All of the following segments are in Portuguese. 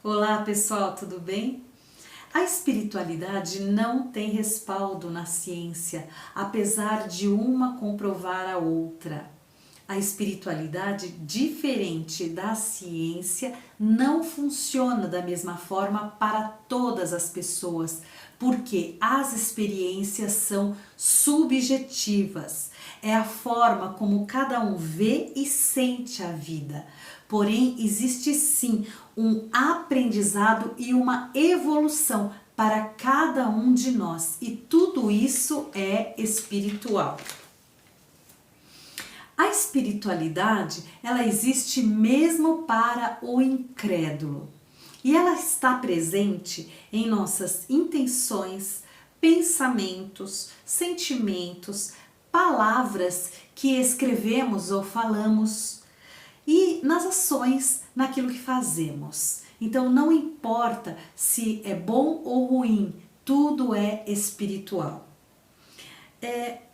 Olá pessoal, tudo bem? A espiritualidade não tem respaldo na ciência, apesar de uma comprovar a outra. A espiritualidade, diferente da ciência, não funciona da mesma forma para todas as pessoas, porque as experiências são subjetivas. É a forma como cada um vê e sente a vida. Porém, existe sim um aprendizado e uma evolução para cada um de nós, e tudo isso é espiritual. A espiritualidade, ela existe mesmo para o incrédulo. E ela está presente em nossas intenções, pensamentos, sentimentos, palavras que escrevemos ou falamos e nas ações, naquilo que fazemos. Então não importa se é bom ou ruim, tudo é espiritual.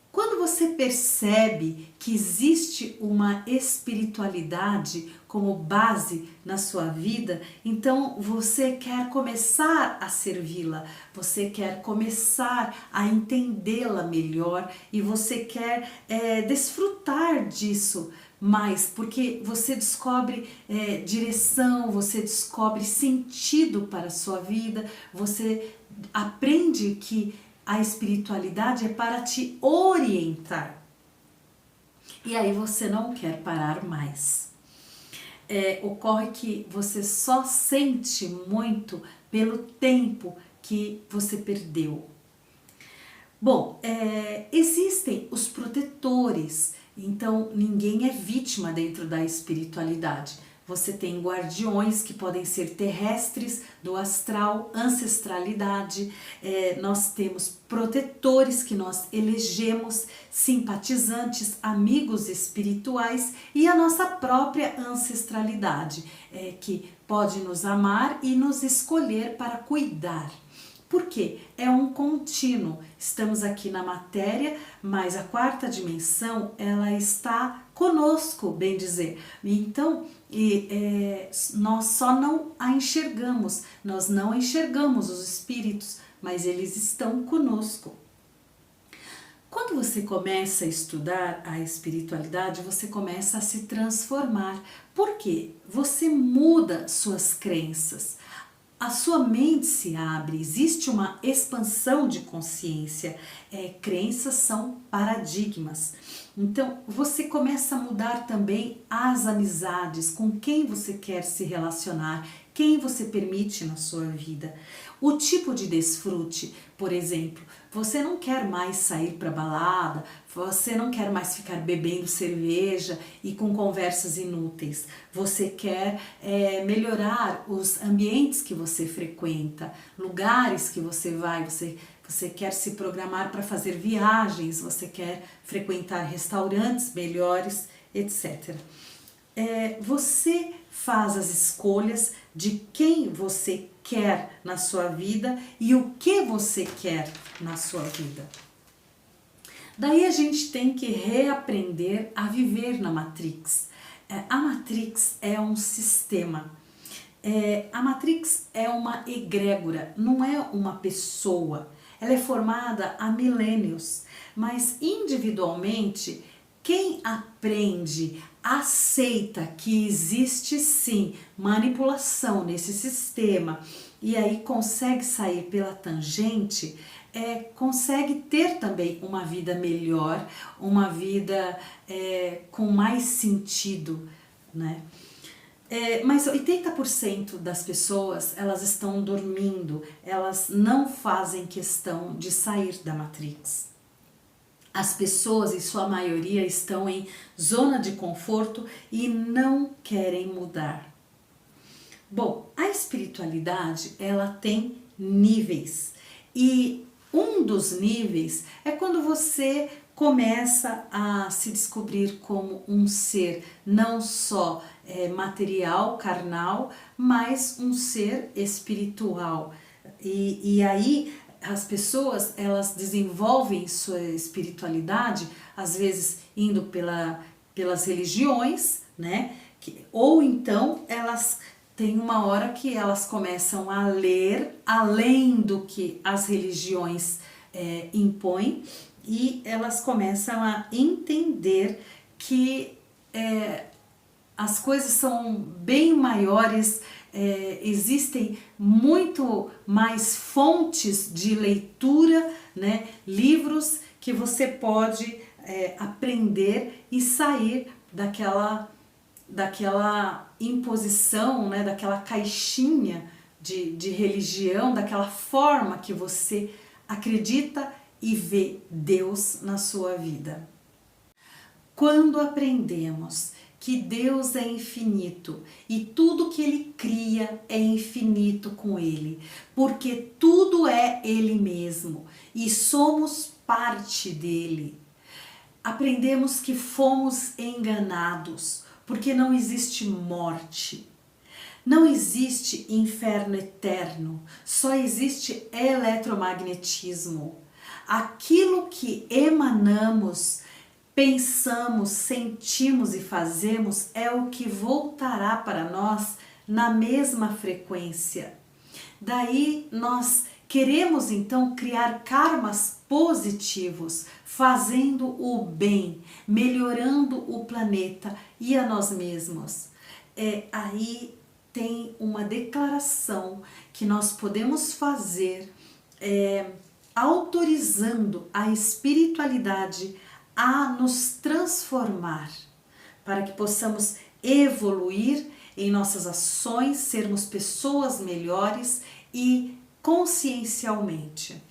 Quando você percebe que existe uma espiritualidade como base na sua vida, então você quer começar a servi-la, você quer começar a entendê-la melhor e você quer desfrutar disso mais, porque você descobre direção, você descobre sentido para a sua vida, você aprende que a espiritualidade é para te orientar. E aí você não quer parar mais. Ocorre que você só sente muito pelo tempo que você perdeu. Bom, existem os protetores, então ninguém é vítima dentro da espiritualidade. Você tem guardiões que podem ser terrestres, do astral, ancestralidade. Nós temos protetores que nós elegemos, simpatizantes, amigos espirituais e a nossa própria ancestralidade, que pode nos amar e nos escolher para cuidar. Por quê? É um contínuo. Estamos aqui na matéria, mas a quarta dimensão, ela está conosco, bem dizer. Então, nós só não a enxergamos. Nós não enxergamos os espíritos, mas eles estão conosco. Quando você começa a estudar a espiritualidade, você começa a se transformar. Por quê? Você muda suas crenças. A sua mente se abre, existe uma expansão de consciência. Crenças são paradigmas. Então, você começa a mudar também as amizades, com quem você quer se relacionar, quem você permite na sua vida. O tipo de desfrute, por exemplo, você não quer mais sair para balada, você não quer mais ficar bebendo cerveja e com conversas inúteis. Você quer melhorar os ambientes que você frequenta, lugares que você vai, você quer se programar para fazer viagens, você quer frequentar restaurantes melhores, etc. Você faz as escolhas de quem você quer na sua vida e o que você quer na sua vida. Daí a gente tem que reaprender a viver na Matrix. A Matrix é um sistema. A Matrix é uma egrégora, não é uma pessoa. Ela é formada há milênios, mas individualmente, quem aprende, aceita que existe sim manipulação nesse sistema e aí consegue sair pela tangente, consegue ter também uma vida melhor, uma vida com mais sentido, né? Mas 80% das pessoas, elas estão dormindo, elas não fazem questão de sair da Matrix. As pessoas, em sua maioria, estão em zona de conforto e não querem mudar. Bom, a espiritualidade, ela tem níveis. E um dos níveis é quando você começa a se descobrir como um ser não só material, carnal, mas um ser espiritual. E aí as pessoas, elas desenvolvem sua espiritualidade, às vezes indo pelas religiões, né? Ou então elas tem uma hora que elas começam a ler além do que as religiões impõem, e elas começam a entender que as coisas são bem maiores, existem muito mais fontes de leitura, né? Livros que você pode aprender e sair daquela imposição, né? Daquela caixinha de religião, daquela forma que você acredita e vê Deus na sua vida. Quando aprendemos que Deus é infinito e tudo que Ele cria é infinito com Ele, porque tudo é Ele mesmo e somos parte dele. Aprendemos que fomos enganados, porque não existe morte, não existe inferno eterno, só existe eletromagnetismo. Aquilo que emanamos, pensamos, sentimos e fazemos é o que voltará para nós na mesma frequência. Daí nós queremos então criar karmas positivos, fazendo o bem, melhorando o planeta e a nós mesmos. Aí tem uma declaração que nós podemos fazer, autorizando a espiritualidade a nos transformar, para que possamos evoluir em nossas ações, sermos pessoas melhores e consciencialmente.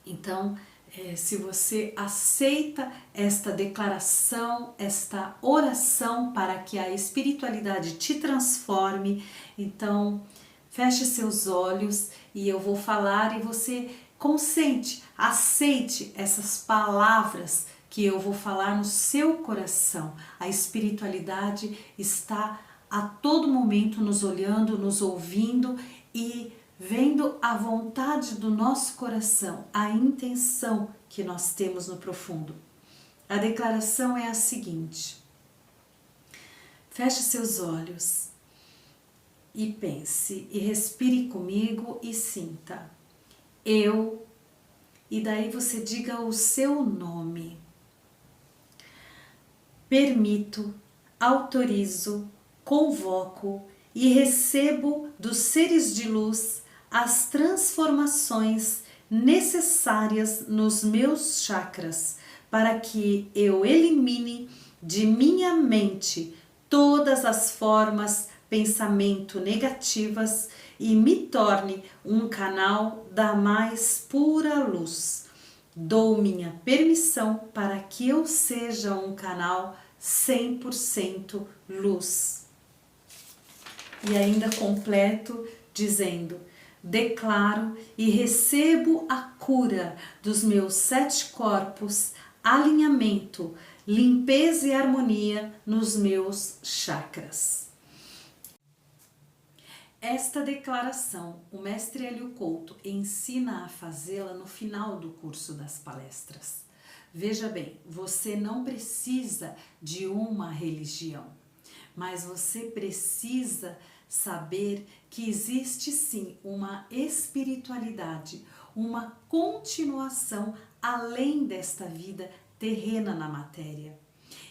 Então, se você aceita esta declaração, esta oração para que a espiritualidade te transforme, então feche seus olhos e eu vou falar e você consente, aceite essas palavras que eu vou falar no seu coração. A espiritualidade está a todo momento nos olhando, nos ouvindo e vendo a vontade do nosso coração, a intenção que nós temos no profundo. A declaração é a seguinte: feche seus olhos e pense e respire comigo e sinta. Eu, e daí você diga o seu nome. Permito, autorizo, convoco e recebo dos seres de luz as transformações necessárias nos meus chakras para que eu elimine de minha mente todas as formas pensamento negativas e me torne um canal da mais pura luz. Dou minha permissão para que eu seja um canal 100% luz. E ainda completo dizendo: declaro e recebo a cura dos meus 7 corpos, alinhamento, limpeza e harmonia nos meus chakras. Esta declaração, o mestre Hélio Couto ensina a fazê-la no final do curso das palestras. Veja bem, você não precisa de uma religião, mas você precisa saber que existe sim uma espiritualidade, uma continuação além desta vida terrena na matéria.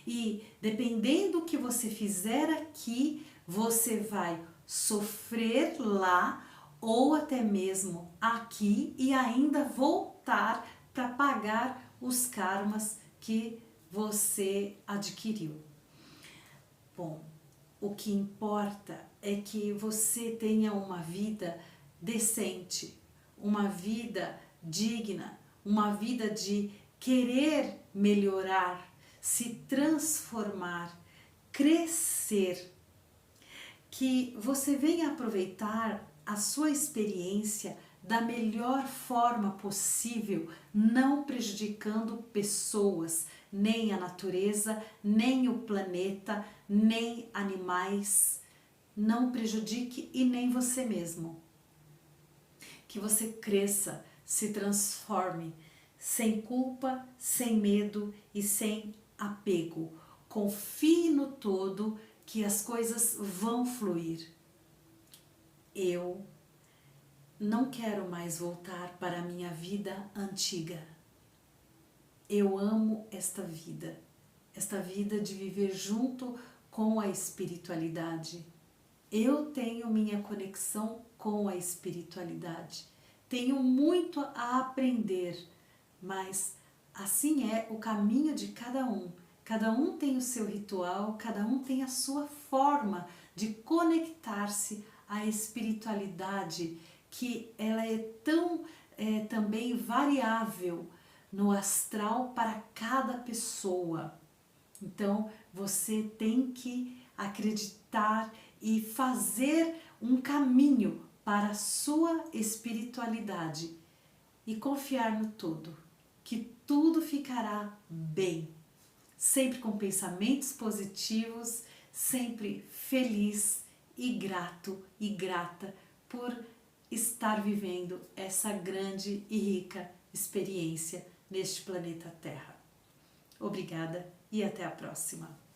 E dependendo do que você fizer aqui, você vai sofrer lá ou até mesmo aqui e ainda voltar para pagar os karmas que você adquiriu. Bom, o que importa é que você tenha uma vida decente, uma vida digna, uma vida de querer melhorar, se transformar, crescer. Que você venha aproveitar a sua experiência da melhor forma possível, não prejudicando pessoas, nem a natureza, nem o planeta, nem animais. Não prejudique e nem você mesmo. Que você cresça, se transforme, sem culpa, sem medo e sem apego. Confie no todo, que as coisas vão fluir. Eu não quero mais voltar para a minha vida antiga. Eu amo esta vida de viver junto com a espiritualidade. Eu tenho minha conexão com a espiritualidade. Tenho muito a aprender, mas assim é o caminho de cada um. Cada um tem o seu ritual, cada um tem a sua forma de conectar-se à espiritualidade, que ela é tão também variável no astral para cada pessoa. Então você tem que acreditar e fazer um caminho para a sua espiritualidade e confiar no todo, que tudo ficará bem. Sempre com pensamentos positivos, sempre feliz e grato e grata por estar vivendo essa grande e rica experiência neste planeta Terra. Obrigada e até a próxima!